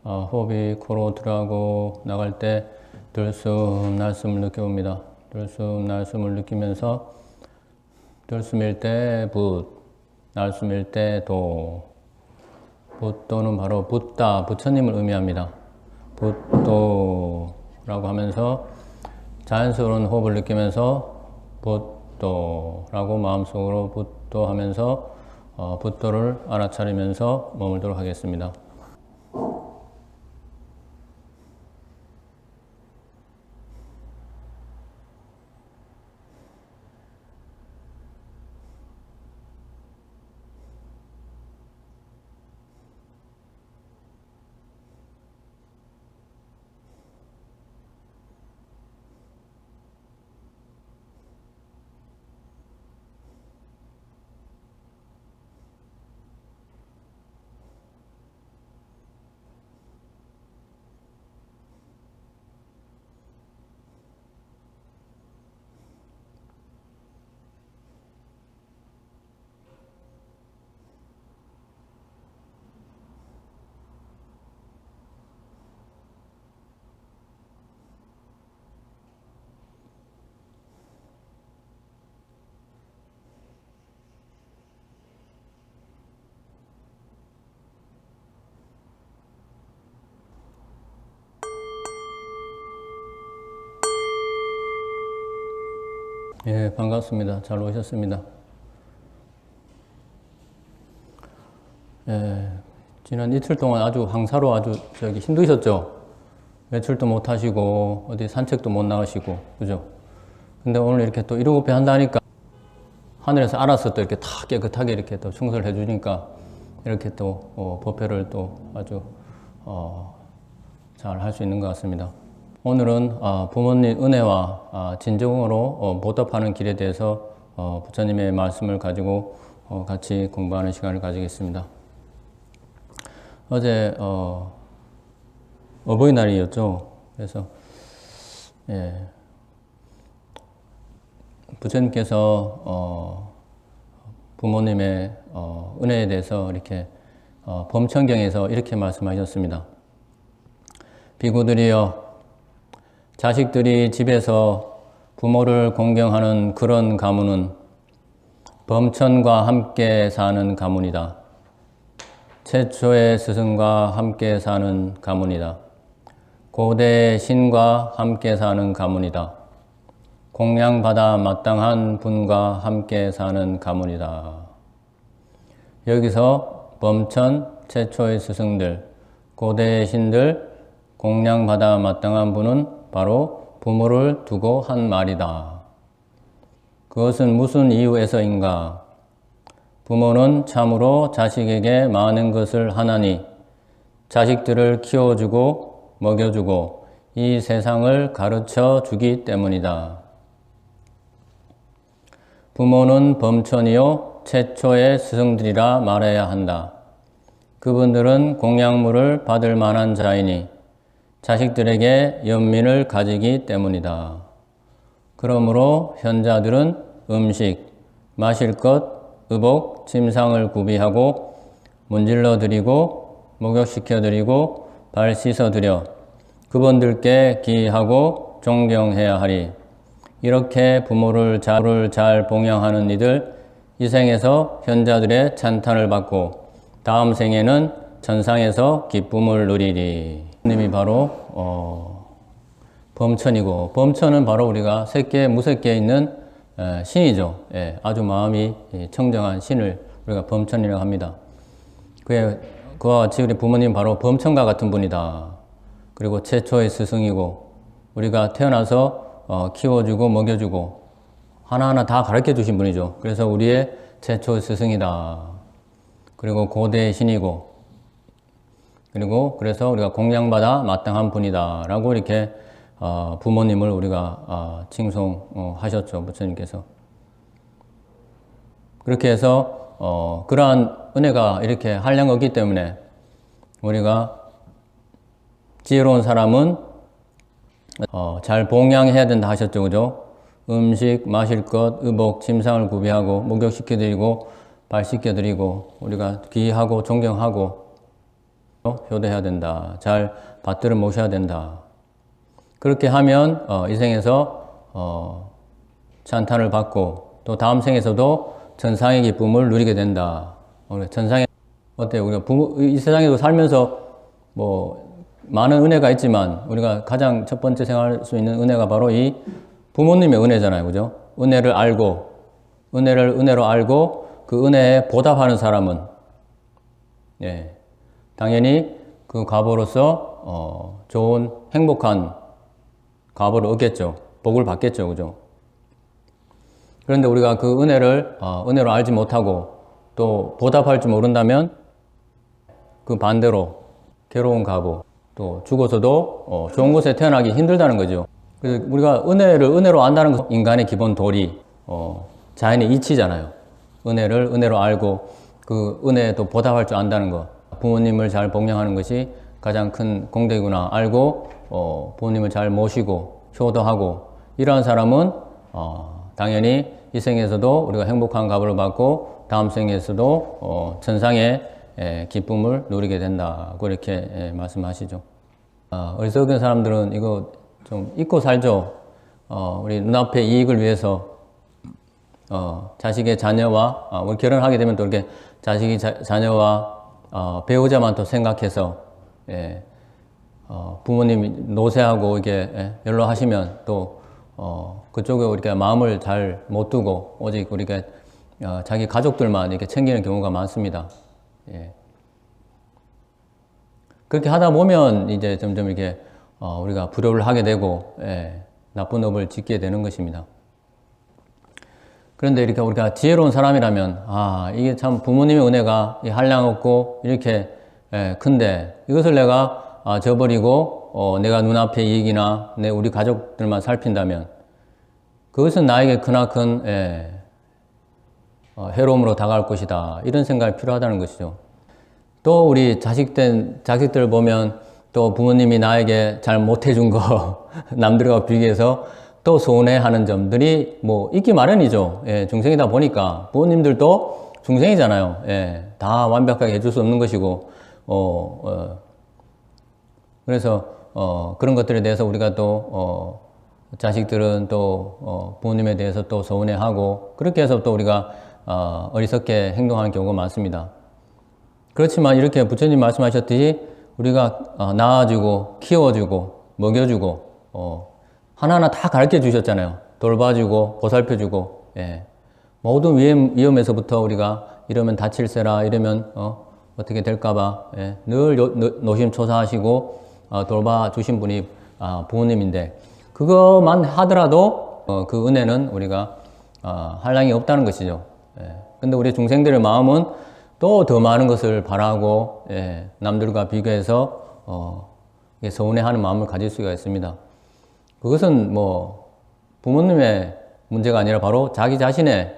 호흡이 코로 들어가고 나갈 때 들숨 날숨을 느껴봅니다. 들숨 날숨을 느끼면서 들숨일 때 붓, 날숨일 때 도. 붓도는 바로 붓다, 부처님을 의미합니다. 붓도라고 하면서 자연스러운 호흡을 느끼면서 붓도라고 마음속으로 붓도 하면서 붓도를 알아차리면서 머물도록 하겠습니다. 예, 반갑습니다. 잘 오셨습니다. 예, 지난 이틀 동안 아주 황사로 아주 힘드셨죠? 외출도 못 하시고, 어디 산책도 못 나가시고, 그죠? 근데 오늘 이렇게 또 1호흡에 한다니까, 하늘에서 알아서 또 이렇게 다 깨끗하게 이렇게 또 충솔 해주니까, 이렇게 또, 법회를 또 아주, 잘 할 수 있는 것 같습니다. 오늘은 부모님 은혜와 진정으로 보답하는 길에 대해서 부처님의 말씀을 가지고 같이 공부하는 시간을 가지겠습니다. 어제 어버이날이었죠. 그래서 예, 부처님께서 부모님의 은혜에 대해서 이렇게 범천경에서 이렇게 말씀하셨습니다. 비구들이여, 자식들이 집에서 부모를 공경하는 그런 가문은 범천과 함께 사는 가문이다. 최초의 스승과 함께 사는 가문이다. 고대의 신과 함께 사는 가문이다. 공양받아 마땅한 분과 함께 사는 가문이다. 여기서 범천, 최초의 스승들, 고대의 신들, 공양받아 마땅한 분은 바로 부모를 두고 한 말이다. 그것은 무슨 이유에서인가? 부모는 참으로 자식에게 많은 것을 하나니 자식들을 키워주고 먹여주고 이 세상을 가르쳐 주기 때문이다. 부모는 범천이요 최초의 스승들이라 말해야 한다. 그분들은 공양물을 받을 만한 자이니 자식들에게 연민을 가지기 때문이다. 그러므로 현자들은 음식, 마실 것, 의복, 침상을 구비하고 문질러 드리고 목욕시켜 드리고 발 씻어 드려 그분들께 기하고 존경해야 하리. 이렇게 부모를 잘 봉양하는 이들 이 생에서 현자들의 찬탄을 받고 다음 생에는 천상에서 기쁨을 누리리. 님이 바로 범천이고, 범천은 바로 우리가 새끼 무새끼에 있는 신이죠. 예, 아주 마음이 청정한 신을 우리가 범천이라고 합니다. 그와 같이 우리 부모님 바로 범천과 같은 분이다. 그리고 최초의 스승이고 우리가 태어나서 키워주고 먹여주고 하나하나 다 가르쳐 주신 분이죠. 그래서 우리의 최초의 스승이다. 그리고 고대의 신이고, 그리고 그래서 우리가 공양받아 마땅한 분이다 라고 이렇게 부모님을 우리가 칭송하셨죠. 부처님께서. 그렇게 해서 그러한 은혜가 이렇게 한량없기 때문에 우리가 지혜로운 사람은 잘 봉양해야 된다 하셨죠. 그죠? 음식, 마실 것, 의복, 침상을 구비하고 목욕시켜드리고 발 씻겨드리고 우리가 귀하고 존경하고 효도해야 된다. 잘 받들어 모셔야 된다. 그렇게 하면 이 생에서 찬탄을 받고 또 다음 생에서도 천상의 기쁨을 누리게 된다. 천상의 어때요? 우리가 이 세상에도 살면서 뭐 많은 은혜가 있지만 우리가 가장 첫 번째 생각할 수 있는 은혜가 바로 이 부모님의 은혜잖아요. 그죠? 은혜를 알고 은혜로 알고 그 은혜에 보답하는 사람은 예, 당연히 그 과보로서 좋은 행복한 과보를 얻겠죠. 복을 받겠죠. 그죠? 그런데 우리가 그 은혜를 은혜로 알지 못하고 또 보답할 줄 모른다면 그 반대로 괴로운 과보, 또 죽어서도 좋은 곳에 태어나기 힘들다는 거죠. 그래서 우리가 은혜를 은혜로 안다는 것은 인간의 기본 도리, 자연의 이치잖아요. 은혜를 은혜로 알고 그 은혜에 또 보답할 줄 안다는 것. 부모님을 잘 복양하는 것이 가장 큰 공덕이구나 알고 부모님을 잘 모시고 효도하고 이러한 사람은 당연히 이 생에서도 우리가 행복한 과보를 받고 다음 생에서도 천상의 기쁨을 누리게 된다. 그렇게 말씀하시죠. 어리석은 사람들은 이거 좀 잊고 살죠. 우리 눈앞의 이익을 위해서 자식의 자녀와 우리 결혼하게 되면 또 이렇게 자식이 자녀와 배우자만 또 생각해서 부모님이 노쇠하고 이게 연로하시면 또 그쪽에 우리가 마음을 잘 못 두고 오직 우리가 자기 가족들만 이렇게 챙기는 경우가 많습니다. 예. 그렇게 하다 보면 이제 점점 이렇게 우리가 불효를 하게 되고 나쁜 업을 짓게 되는 것입니다. 그런데 이렇게 우리가 지혜로운 사람이라면 이게 참 부모님의 은혜가 한량없고 이렇게 큰데 이것을 내가 저버리고 내가 눈앞의 이익이나 우리 가족들만 살핀다면 그것은 나에게 크나큰 해로움으로 다가올 것이다. 이런 생각이 필요하다는 것이죠. 또 우리 자식들 보면 또 부모님이 나에게 잘 못해준 거 남들과 비교해서 또 서운해하는 점들이 뭐 있기 마련이죠. 중생이다 보니까 부모님들도 중생이잖아요. 다 완벽하게 해줄 수 없는 것이고 그래서 그런 것들에 대해서 우리가 또 자식들은 또 부모님에 대해서 또 서운해하고 그렇게 해서 또 우리가 어리석게 행동하는 경우가 많습니다. 그렇지만 이렇게 부처님 말씀하셨듯이 우리가 낳아주고 키워주고 먹여주고 하나하나 다 가르쳐 주셨잖아요. 돌봐주고 보살펴주고 모든 위험에서부터 우리가 이러면 다칠세라 이러면 어떻게 될까봐 늘 노심초사하시고 돌봐주신 분이 부모님인데 그것만 하더라도 그 은혜는 우리가 한량이 없다는 것이죠. 근데 우리 중생들의 마음은 또 더 많은 것을 바라고 남들과 비교해서 서운해하는 마음을 가질 수가 있습니다. 그것은 뭐 부모님의 문제가 아니라 바로 자기 자신의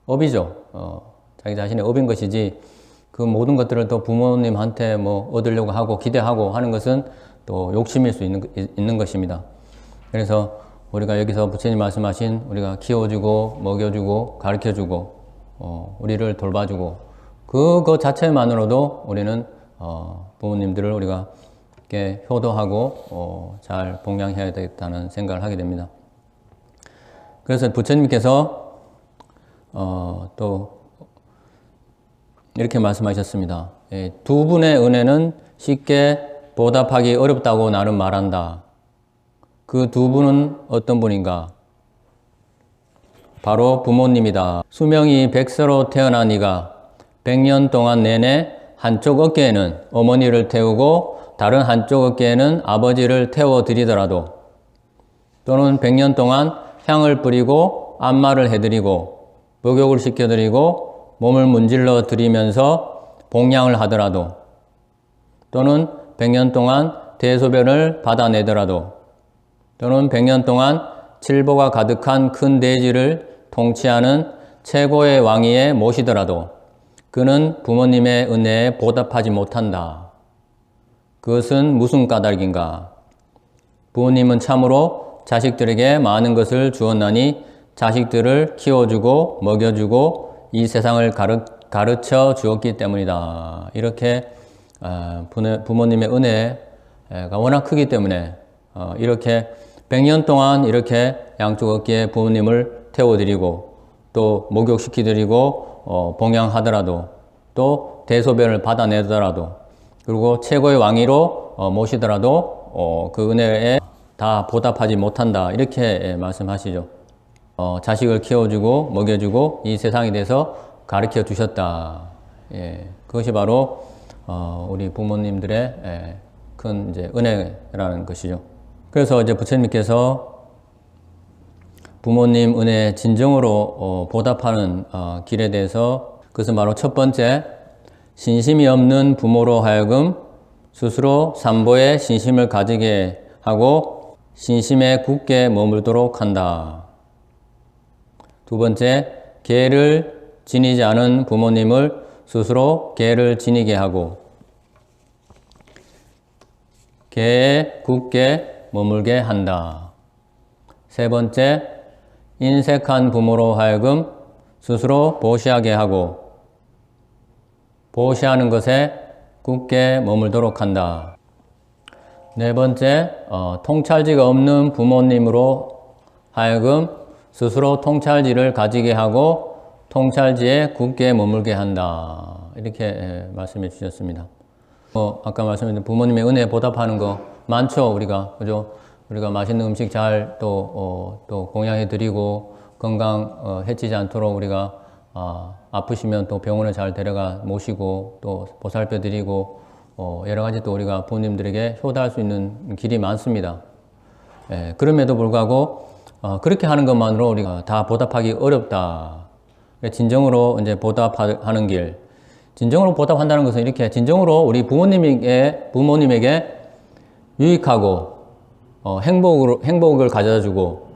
업이죠. 자기 자신의 업인 것이지 그 모든 것들을 또 부모님한테 뭐 얻으려고 하고 기대하고 하는 것은 또 욕심일 수 있는 것입니다. 그래서 우리가 여기서 부처님 말씀하신 우리가 키워주고 먹여주고 가르쳐주고 우리를 돌봐주고 그것 자체만으로도 우리는 부모님들을 우리가 이렇게 효도하고 잘 봉양해야 되겠다는 생각을 하게 됩니다. 그래서 부처님께서 또 이렇게 말씀하셨습니다. 두 분의 은혜는 쉽게 보답하기 어렵다고 나는 말한다. 그 두 분은 어떤 분인가? 바로 부모님이다. 수명이 100세로 태어난 이가 100년 동안 내내 한쪽 어깨에는 어머니를 태우고 다른 한쪽 어깨에는 아버지를 태워드리더라도 또는 100년 동안 향을 뿌리고 안마를 해드리고 목욕을 시켜드리고 몸을 문질러 드리면서 봉양을 하더라도 또는 100년 동안 대소변을 받아내더라도 또는 100년 동안 칠보가 가득한 큰 대지를 통치하는 최고의 왕위에 모시더라도 그는 부모님의 은혜에 보답하지 못한다. 그것은 무슨 까닭인가? 부모님은 참으로 자식들에게 많은 것을 주었나니 자식들을 키워주고 먹여주고 이 세상을 가르쳐 주었기 때문이다. 이렇게 부모님의 은혜가 워낙 크기 때문에 이렇게 100년 동안 이렇게 양쪽 어깨에 부모님을 태워드리고 또 목욕시키드리고 봉양하더라도 또 대소변을 받아내더라도 그리고 최고의 왕위로 모시더라도 그 은혜에 다 보답하지 못한다 이렇게 말씀하시죠. 자식을 키워주고 먹여주고 이 세상에 대해서 가르쳐 주셨다. 예, 그것이 바로 우리 부모님들의 큰 이제 은혜라는 것이죠. 그래서 이제 부처님께서 부모님 은혜 진정으로 보답하는 길에 대해서 그것은 바로 첫 번째, 신심이 없는 부모로 하여금 스스로 삼보에 신심을 가지게 하고 신심에 굳게 머물도록 한다. 두 번째, 계를 지니지 않은 부모님을 스스로 계를 지니게 하고 계에 굳게 머물게 한다. 세 번째, 인색한 부모로 하여금 스스로 보시하게 하고 보시하는 것에 굳게 머물도록 한다. 네 번째, 통찰지가 없는 부모님으로 하여금 스스로 통찰지를 가지게 하고 통찰지에 굳게 머물게 한다. 이렇게 말씀해 주셨습니다. 아까 말씀드린 부모님의 은혜에 보답하는 거 많죠, 우리가. 그죠? 우리가 맛있는 음식 잘 또 공양해 드리고 건강 해치지 않도록 우리가 아프시면 또 병원에 잘 데려가 모시고 또 보살펴 드리고 여러 가지 또 우리가 부모님들에게 효도할 수 있는 길이 많습니다. 예, 그럼에도 불구하고 그렇게 하는 것만으로 우리가 다 보답하기 어렵다. 진정으로 이제 보답하는 길. 진정으로 보답한다는 것은 이렇게 진정으로 우리 부모님에게 유익하고 행복을 가져다 주고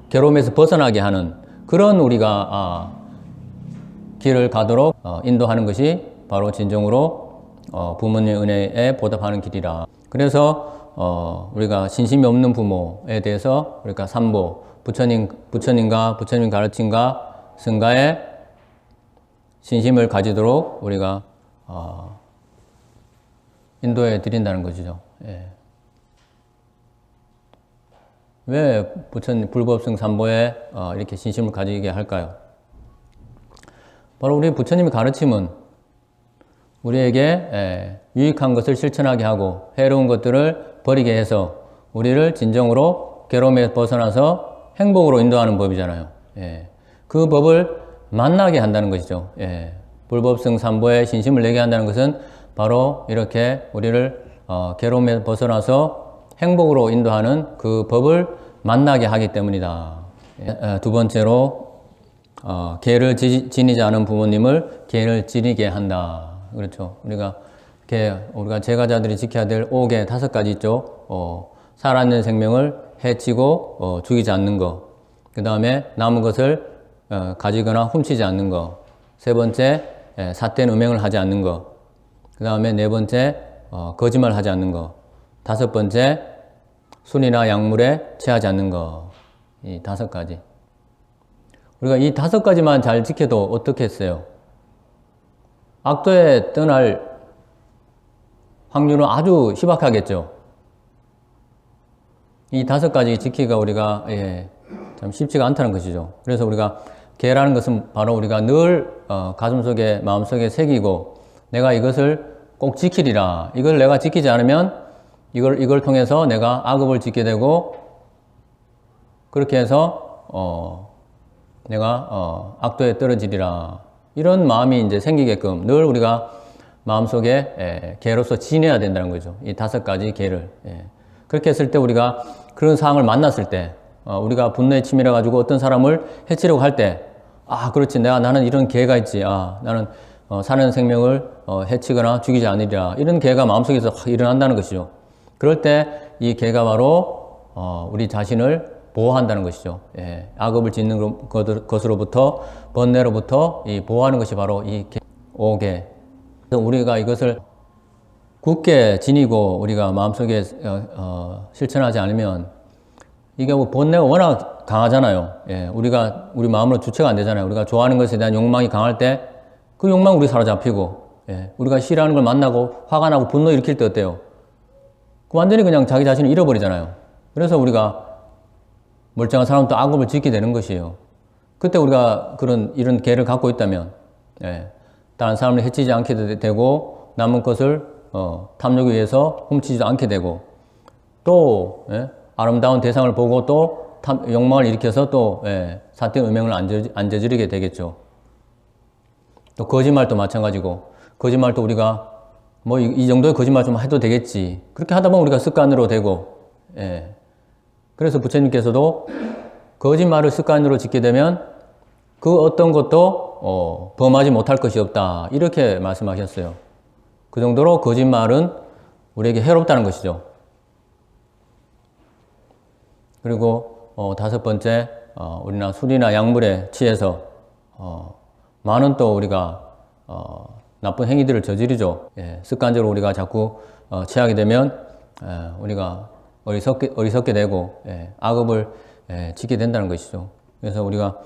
괴로움에서 벗어나게 하는 그런 우리가 길을 가도록 인도하는 것이 바로 진정으로 부모님의 은혜에 보답하는 길이라. 그래서 우리가 신심이 없는 부모에 대해서 우리가 삼보, 부처님과 부처님 가르침과 승가에 신심을 가지도록 우리가 인도해 드린다는 것이죠. 예. 왜 부처님 불법승 삼보에 이렇게 신심을 가지게 할까요? 바로 우리 부처님의 가르침은 우리에게 유익한 것을 실천하게 하고 해로운 것들을 버리게 해서 우리를 진정으로 괴로움에 벗어나서 행복으로 인도하는 법이잖아요. 예. 그 법을 만나게 한다는 것이죠. 예. 불법승 삼보에 신심을 내게 한다는 것은 바로 이렇게 우리를 괴로움에 벗어나서 행복으로 인도하는 그 법을 만나게 하기 때문이다. 예. 두 번째로 계를 지니지 않은 부모님을 계를 지니게 한다. 그렇죠. 우리가 제가자들이 지켜야 될 5계 5가지 있죠. 살아있는 생명을 해치고 죽이지 않는 것. 그 다음에 남은 것을 가지거나 훔치지 않는 것. 세 번째, 삿된 음행을 하지 않는 것. 그 다음에 네 번째, 거짓말 하지 않는 것. 다섯 번째, 술이나 약물에 취하지 않는 것. 이 5가지. 우리가 이 5가지만 잘 지켜도 어떻게 했어요? 악도에 떠날 확률은 아주 희박하겠죠. 이 5가지 지키기가 우리가 참 쉽지가 않다는 것이죠. 그래서 우리가 계라는 것은 바로 우리가 늘 가슴속에 마음속에 새기고 내가 이것을 꼭 지키리라. 이걸 내가 지키지 않으면 이걸 통해서 내가 악업을 짓게 되고 그렇게 해서 내가 악도에 떨어지리라. 이런 마음이 이제 생기게끔 늘 우리가 마음속에 계로서 지내야 된다는 거죠. 이 5가지 계를. 그렇게 했을 때 우리가 그런 상황을 만났을 때 우리가 분노에 치밀어 가지고 어떤 사람을 해치려고 할 때 그렇지. 나는 이런 계가 있지. 나는 사는 생명을 해치거나 죽이지 않으리라. 이런 계가 마음속에서 확 일어난다는 것이죠. 그럴 때 이 계가 바로 우리 자신을 보호한다는 것이죠. 악업을 짓는 것으로부터 번뇌로부터 보호하는 것이 바로 이 5계. 우리가 이것을 굳게 지니고 우리가 마음속에 실천하지 않으면 이게 번뇌가 워낙 강하잖아요. 우리 마음으로 주체가 안 되잖아요. 우리가 좋아하는 것에 대한 욕망이 강할 때 그 욕망 우리 사로잡히고 예. 우리가 싫어하는 걸 만나고 화가 나고 분노 일으킬 때 어때요? 완전히 그냥 자기 자신을 잃어버리잖아요. 그래서 우리가 멀쩡한 사람도 악업을 짓게 되는 것이에요. 그때 우리가 이런 계를 갖고 있다면, 예. 다른 사람을 해치지 않게 되고, 남은 것을, 탐욕에 의해서 훔치지도 않게 되고, 또, 예. 아름다운 대상을 보고 또 욕망을 일으켜서 또, 예. 사태 음행을 안 저지르게 되겠죠. 또 거짓말도 마찬가지고, 거짓말도 우리가 뭐 이 정도의 거짓말 좀 해도 되겠지. 그렇게 하다 보면 우리가 습관으로 되고, 예. 그래서 부처님께서도 거짓말을 습관으로 짓게 되면 그 어떤 것도 범하지 못할 것이 없다. 이렇게 말씀하셨어요. 그 정도로 거짓말은 우리에게 해롭다는 것이죠. 그리고 다섯 번째, 우리나 술이나 약물에 취해서 많은 또 우리가 나쁜 행위들을 저지르죠. 예, 습관적으로 우리가 자꾸 취하게 되면 우리가 어리석게 되고 악업을 짓게 된다는 것이죠. 그래서 우리가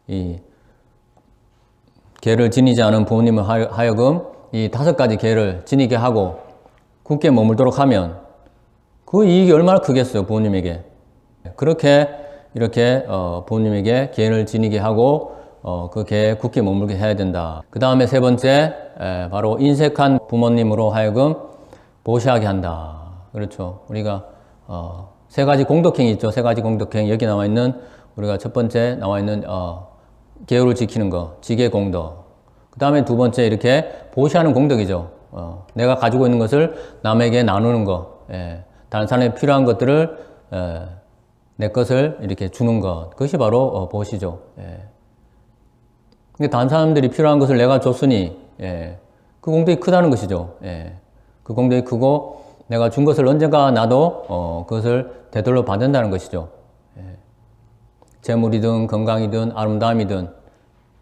이 계를 지니지 않은 부모님을 하여금 이 다섯 가지 계를 지니게 하고 굳게 머물도록 하면 그 이익이 얼마나 크겠어요, 부모님에게. 그렇게 이렇게 부모님에게 계를 지니게 하고 그 계에 굳게 머물게 해야 된다. 그 다음에 세 번째, 바로 인색한 부모님으로 하여금 보시하게 한다. 그렇죠. 우리가 세 가지 공덕행이 있죠. 세 가지 공덕행. 여기 나와 있는 우리가 첫 번째 나와 있는 계율을 지키는 거, 지계 공덕. 그 다음에 두 번째 이렇게 보시하는 공덕이죠. 내가 가지고 있는 것을 남에게 나누는 거, 다른 사람에 필요한 것들을 내 것을 이렇게 주는 것. 그것이 바로 보시죠. 근데 다른 사람들이 필요한 것을 내가 줬으니 그 공덕이 크다는 것이죠. 그 공덕이 크고 내가 준 것을 언젠가 나도 그것을 되돌려 받는다는 것이죠. 재물이든 건강이든 아름다움이든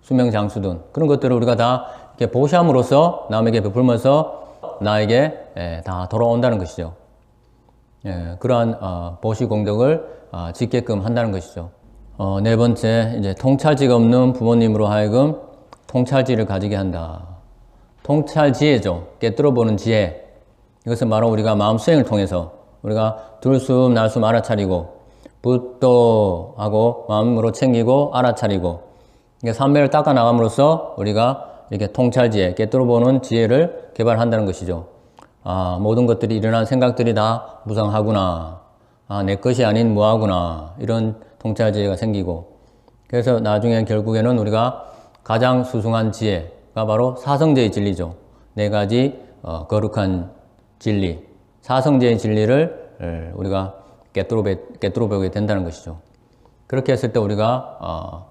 수명장수든 그런 것들을 우리가 다 이렇게 보시함으로써 남에게 베풀면서 나에게 다 돌아온다는 것이죠. 그러한 보시 공덕을 짓게끔 한다는 것이죠. 네 번째, 이제 통찰지가 없는 부모님으로 하여금 통찰지를 가지게 한다. 통찰지혜죠. 깨뚫어보는 지혜. 이것은 바로 우리가 마음 수행을 통해서 우리가 들숨 날숨 알아차리고 붓도 하고 마음으로 챙기고 알아차리고 삼매를 닦아 나감으로써 우리가 이렇게 통찰지혜, 깨뚫어보는 지혜를 개발한다는 것이죠. 모든 것들이 일어난 생각들이 다 무상하구나. 내 것이 아닌 무하구나. 이런 통찰지혜가 생기고 그래서 나중에 결국에는 우리가 가장 수승한 지혜가 바로 사성제의 진리죠. 네 가지 거룩한 진리, 사성제의 진리를 우리가 깨뚫어보게 된다는 것이죠. 그렇게 했을 때 우리가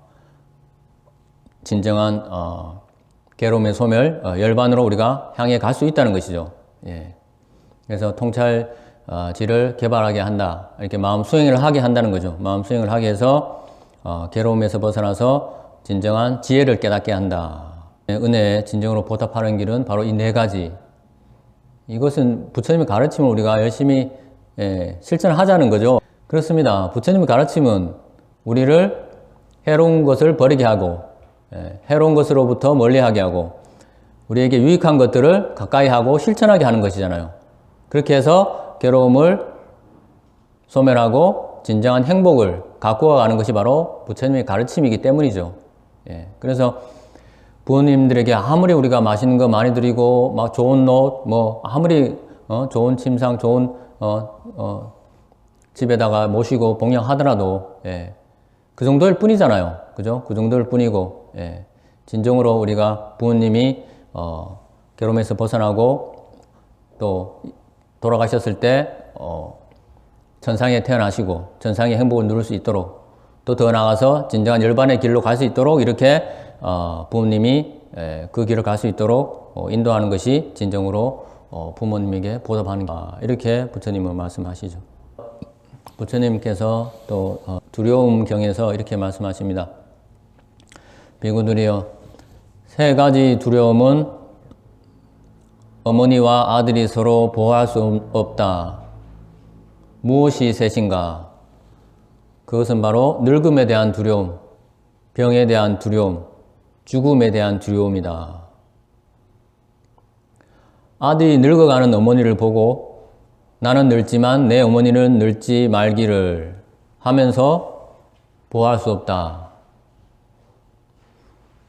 진정한 괴로움의 소멸, 열반으로 우리가 향해 갈 수 있다는 것이죠. 그래서 통찰지를 개발하게 한다. 이렇게 마음 수행을 하게 한다는 거죠. 마음 수행을 하게 해서 괴로움에서 벗어나서 진정한 지혜를 깨닫게 한다. 은혜에 진정으로 보답하는 길은 바로 이 네 가지. 이것은 부처님의 가르침을 우리가 열심히 실천하자는 거죠. 그렇습니다. 부처님의 가르침은 우리를 해로운 것을 버리게 하고 해로운 것으로부터 멀리하게 하고 우리에게 유익한 것들을 가까이 하고 실천하게 하는 것이잖아요. 그렇게 해서 괴로움을 소멸하고 진정한 행복을 가꾸어 가는 것이 바로 부처님의 가르침이기 때문이죠. 그래서 부모님들에게 아무리 우리가 맛있는 거 많이 드리고 막 좋은 옷 뭐 아무리 좋은 침상 좋은 집에다가 모시고 봉양하더라도 그 정도일 뿐이잖아요. 그죠? 그 정도일 뿐이고 진정으로 우리가 부모님이 괴로움에서 벗어나고 또 돌아가셨을 때 천상에 태어나시고 천상의 행복을 누릴 수 있도록 또 더 나아가서 진정한 열반의 길로 갈 수 있도록 이렇게 부모님이 그 길을 갈 수 있도록 인도하는 것이 진정으로 부모님에게 보답하는 이렇게 부처님은 말씀하시죠. 부처님께서 또 두려움경에서 이렇게 말씀하십니다. 비구들이여, 세 가지 두려움은 어머니와 아들이 서로 보호할 수 없다. 무엇이 셋인가? 그것은 바로 늙음에 대한 두려움, 병에 대한 두려움, 죽음에 대한 두려움이다. 아들이 늙어가는 어머니를 보고 나는 늙지만 내 어머니는 늙지 말기를 하면서 보호할 수 없다.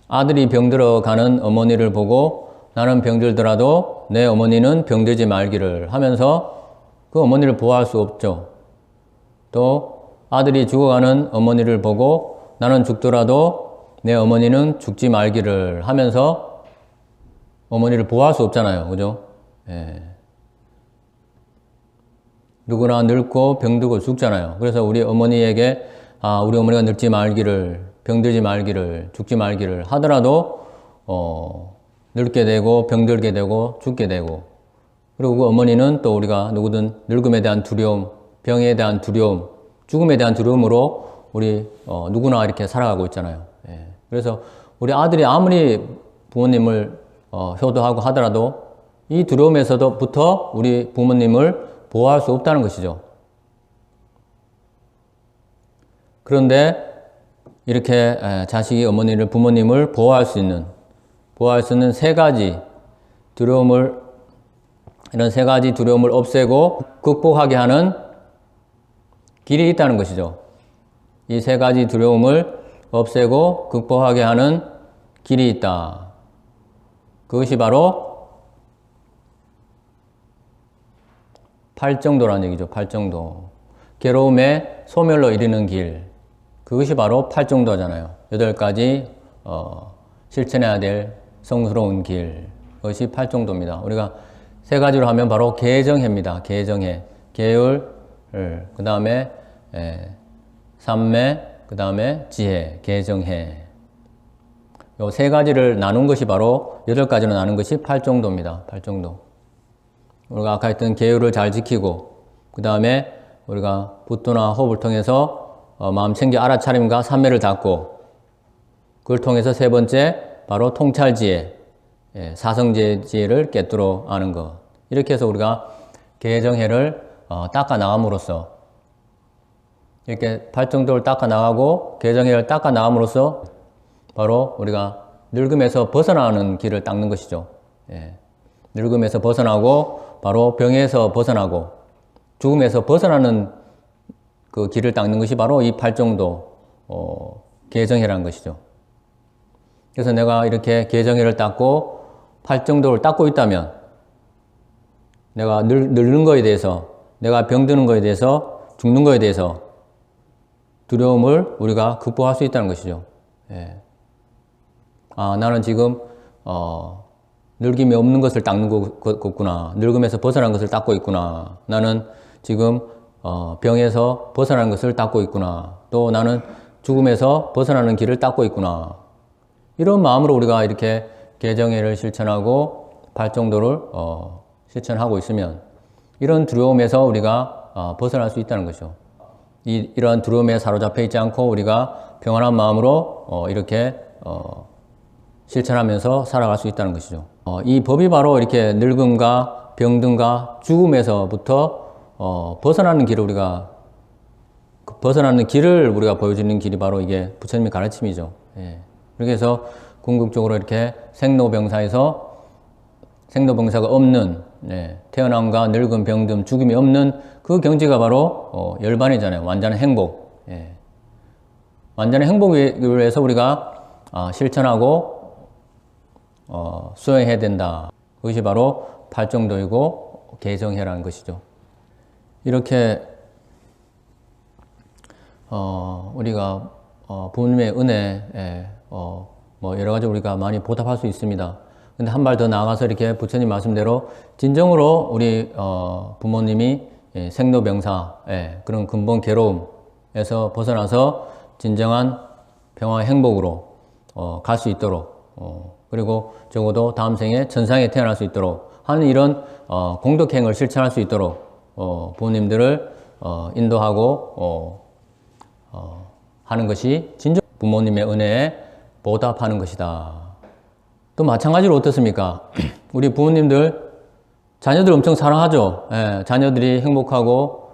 아들이 병들어 가는 어머니를 보고 나는 병들더라도 내 어머니는 병들지 말기를 하면서 그 어머니를 보호할 수 없죠. 또 아들이 죽어가는 어머니를 보고 나는 죽더라도 내 어머니는 죽지 말기를 하면서 어머니를 보호할 수 없잖아요. 그죠? 예. 누구나 늙고 병들고 죽잖아요. 그래서 우리 어머니에게 우리 어머니가 늙지 말기를, 병들지 말기를, 죽지 말기를 하더라도 늙게 되고 병들게 되고 죽게 되고, 그리고 그 어머니는 또 우리가 누구든 늙음에 대한 두려움, 병에 대한 두려움, 죽음에 대한 두려움으로 우리 누구나 이렇게 살아가고 있잖아요. 예. 그래서 우리 아들이 아무리 부모님을 효도하고 하더라도 이 두려움에서부터 우리 부모님을 보호할 수 없다는 것이죠. 그런데 이렇게 자식이 어머니를, 부모님을 보호할 수 있는 세 가지 두려움을, 이런 세 가지 두려움을 없애고 극복하게 하는 길이 있다는 것이죠. 이 세 가지 두려움을 없애고 극복하게 하는 길이 있다. 그것이 바로 팔정도라는 얘기죠. 팔정도. 괴로움의 소멸로 이르는 길. 그것이 바로 팔정도잖아요. 8가지 실천해야 될 성스러운 길. 그것이 팔정도입니다. 우리가 세 가지로 하면 바로 계정해입니다. 계정해. 계율, 그 다음에 삼매, 그 다음에 지혜, 계정해. 요 세 가지를 나눈 것이 바로 8가지로 나눈 것이 팔정도입니다. 팔정도. 우리가 아까 했던 계율을 잘 지키고, 그 다음에 우리가 붓도나 호흡을 통해서 마음 챙겨 알아차림과 삼매를 닦고, 그걸 통해서 세 번째 바로 통찰지혜, 사성지혜를 깨뜨려 아는 것. 이렇게 해서 우리가 계정해를 닦아 나감으로써, 이렇게 팔정도를 닦아 나가고 계정해를 닦아 나감으로써 바로 우리가 늙음에서 벗어나는 길을 닦는 것이죠. 늙음에서 벗어나고 바로 병에서 벗어나고 죽음에서 벗어나는 그 길을 닦는 것이 바로 이 팔정도 계정해라는 것이죠. 그래서 내가 이렇게 계정해를 닦고 팔정도를 닦고 있다면 내가 늙는 거에 대해서, 내가 병드는 거에 대해서, 죽는 거에 대해서 두려움을 우리가 극복할 수 있다는 것이죠. 나는 지금 늙음이 없는 것을 닦는 거구나. 늙음에서 벗어난 것을 닦고 있구나. 나는 지금 병에서 벗어나는 것을 닦고 있구나. 또 나는 죽음에서 벗어나는 길을 닦고 있구나. 이런 마음으로 우리가 이렇게 계정해를 실천하고 팔정도를 실천하고 있으면 이런 두려움에서 우리가 벗어날 수 있다는 것이죠. 이러한 두려움에 사로잡혀 있지 않고 우리가 평안한 마음으로 이렇게 실천하면서 살아갈 수 있다는 것이죠. 이 법이 바로 이렇게 늙음과 병든과 죽음에서부터 벗어나는 길을 벗어나는 길을 우리가 보여주는 길이 바로 이게 부처님의 가르침이죠. 그렇게 해서 궁극적으로 이렇게 생로병사에서 생로병사가 없는, 태어남과 늙음, 병듦, 죽음이 없는 그 경지가 바로 열반이잖아요. 완전한 행복. 완전한 행복을 위해서 우리가 실천하고 수행해야 된다. 그것이 바로 팔정도이고 계정해라는 것이죠. 이렇게 우리가 부모님의 은혜에 뭐 여러 가지 우리가 많이 보답할 수 있습니다. 근데 한 발 더 나아가서 이렇게 부처님 말씀대로 진정으로 우리 부모님이 생로병사의 그런 근본 괴로움에서 벗어나서 진정한 평화의 행복으로 갈 수 있도록, 그리고 적어도 다음 생에 천상에 태어날 수 있도록 하는 이런 공덕행을 실천할 수 있도록 부모님들을 인도하고 하는 것이 진정 부모님의 은혜에 보답하는 것이다. 또 마찬가지로 어떻습니까? 우리 부모님들 자녀들 엄청 사랑하죠. 자녀들이 행복하고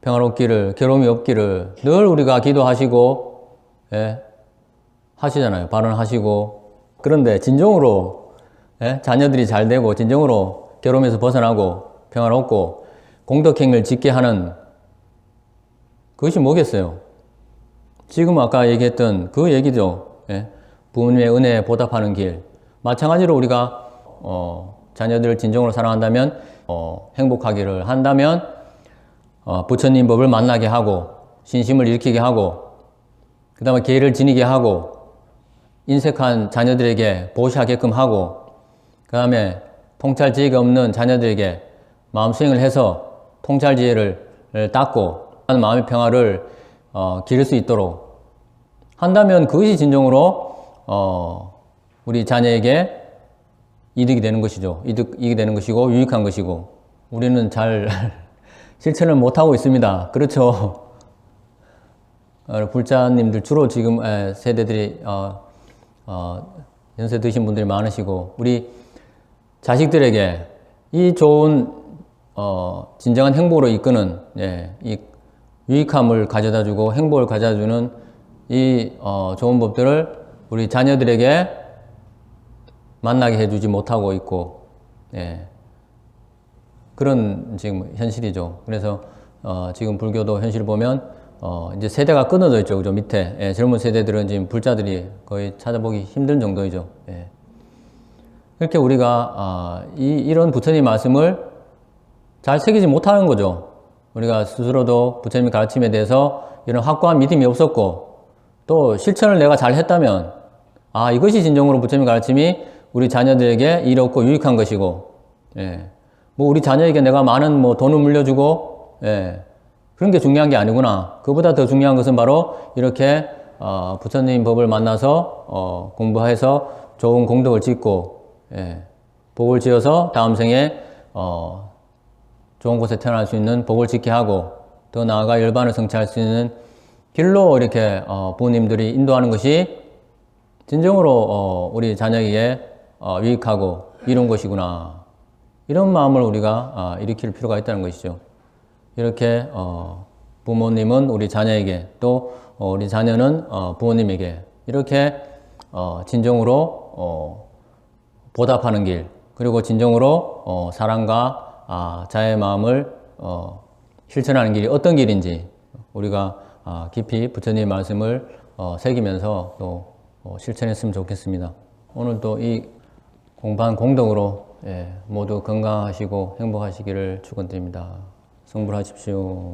평화롭기를, 괴로움이 없기를 늘 우리가 기도하시고 하시잖아요. 발언하시고. 그런데 진정으로 예? 자녀들이 잘 되고 진정으로 괴로움에서 벗어나고 평화롭고 공덕행위를 짓게 하는 그것이 뭐겠어요? 지금 아까 얘기했던 그 얘기죠. 예? 부모님의 은혜에 보답하는 길. 마찬가지로 우리가 자녀들을 진정으로 사랑한다면 행복하기를 한다면 부처님 법을 만나게 하고 신심을 일으키게 하고 그 다음에 계를 지니게 하고 인색한 자녀들에게 보시하게끔 하고 그 다음에 통찰지혜가 없는 자녀들에게 마음 수행을 해서 통찰지혜를 닦고 마음의 평화를 기를 수 있도록 한다면 그것이 진정으로 우리 자녀에게 이득이 되는 것이죠. 이득이 되는 것이고 유익한 것이고 우리는 잘 실천을 못하고 있습니다. 그렇죠. 불자님들 주로 지금 세대들이 연세 드신 분들이 많으시고 우리 자식들에게 이 좋은 진정한 행복으로 이끄는 이 유익함을 가져다주고 행복을 가져다주는 이 좋은 법들을 우리 자녀들에게 만나게 해주지 못하고 있고 그런 지금 현실이죠. 그래서 지금 불교도 현실을 보면 이제 세대가 끊어져 있죠. 그죠? 밑에 젊은 세대들은 지금 불자들이 거의 찾아보기 힘든 정도이죠. 그렇게 우리가 이런 부처님 말씀을 잘 새기지 못하는 거죠. 우리가 스스로도 부처님의 가르침에 대해서 이런 확고한 믿음이 없었고 또 실천을 내가 잘 했다면 이것이 진정으로 부처님의 가르침이 우리 자녀들에게 이롭고 유익한 것이고 뭐 우리 자녀에게 내가 많은 뭐 돈을 물려주고 그런 게 중요한 게 아니구나. 그보다 더 중요한 것은 바로 이렇게 부처님 법을 만나서 공부해서 좋은 공덕을 짓고 복을 지어서 다음 생에 좋은 곳에 태어날 수 있는 복을 짓게 하고 더 나아가 열반을 성취할 수 있는 길로 이렇게 부모님들이 인도하는 것이 진정으로 우리 자녀에게 유익하고 이룬 것이구나. 이런 마음을 우리가 일으킬 필요가 있다는 것이죠. 이렇게 부모님은 우리 자녀에게 또 우리 자녀는 부모님에게 이렇게 진정으로 보답하는 길 그리고 진정으로 사랑과 자의 마음을 실천하는 길이 어떤 길인지 우리가 깊이 부처님의 말씀을 새기면서 또 실천했으면 좋겠습니다. 오늘 또 이 공부한 공덕으로 모두 건강하시고 행복하시기를 축원드립니다. 성불하십시오.